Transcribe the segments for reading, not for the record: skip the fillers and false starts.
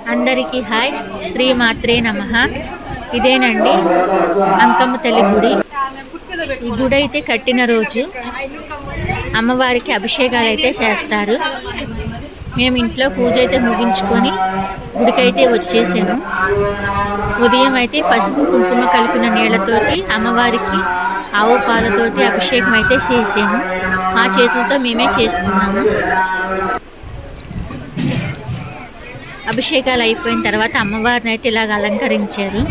అందరికీ హాయ్. శ్రీమాత్రే నమః. ఇదేనండి అంకమ్మ తల్లి గుడి. ఈ గుడి అయితే కట్టిన రోజు అమ్మవారికి అభిషేకాలు అయితే చేస్తారు. మేము ఇంట్లో పూజ అయితే ముగించుకొని గుడికైతే వచ్చేసాము. ఉదయం అయితే పసుపు కుంకుమ కలిపిన నీళ్లతోటి అమ్మవారికి ఆవు పాలతోటి అభిషేకం అయితే చేసాము. మా చేతులతో మేమే చేసుకున్నాము. అభిషేకాలు అయిపోయిన తర్వాత అమ్మవారిని అయితే ఇలాగ అలంకరించారు.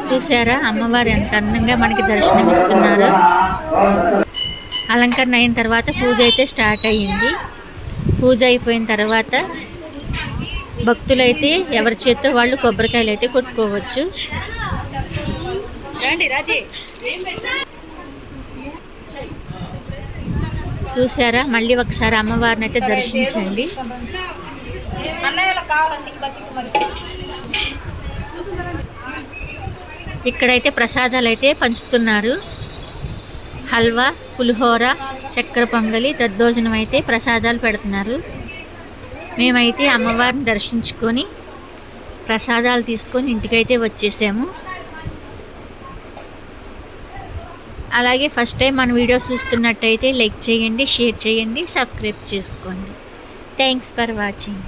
చూసారా అమ్మవారు ఎంత అందంగా మనకి దర్శనం ఇస్తున్నారు. అలంకరణ అయిన తర్వాత పూజ అయితే స్టార్ట్ అయ్యింది. పూజ అయిపోయిన తర్వాత భక్తులైతే ఎవరి చేత్తో వాళ్ళు కొబ్బరికాయలు అయితే కొట్టుకోవచ్చు. చూసారా, మళ్ళీ ఒకసారి అమ్మవారిని అయితే దర్శించండి. ఇక్కడైతే ప్రసాదాలు అయితే పంచుతున్నారు. హల్వా, పులిహోర, చక్కెర పొంగలి, దద్దోజనం అయితే ప్రసాదాలు పెడుతున్నారు. మేమైతే అమ్మవారిని దర్శించుకొని ప్రసాదాలు తీసుకొని ఇంటికైతే వచ్చేసాము. అలాగే ఫస్ట్ టైం మన వీడియోస్ చూస్తున్నట్టయితే లైక్ చేయండి, షేర్ చేయండి, సబ్స్క్రైబ్ చేసుకోండి. Thanks for watching.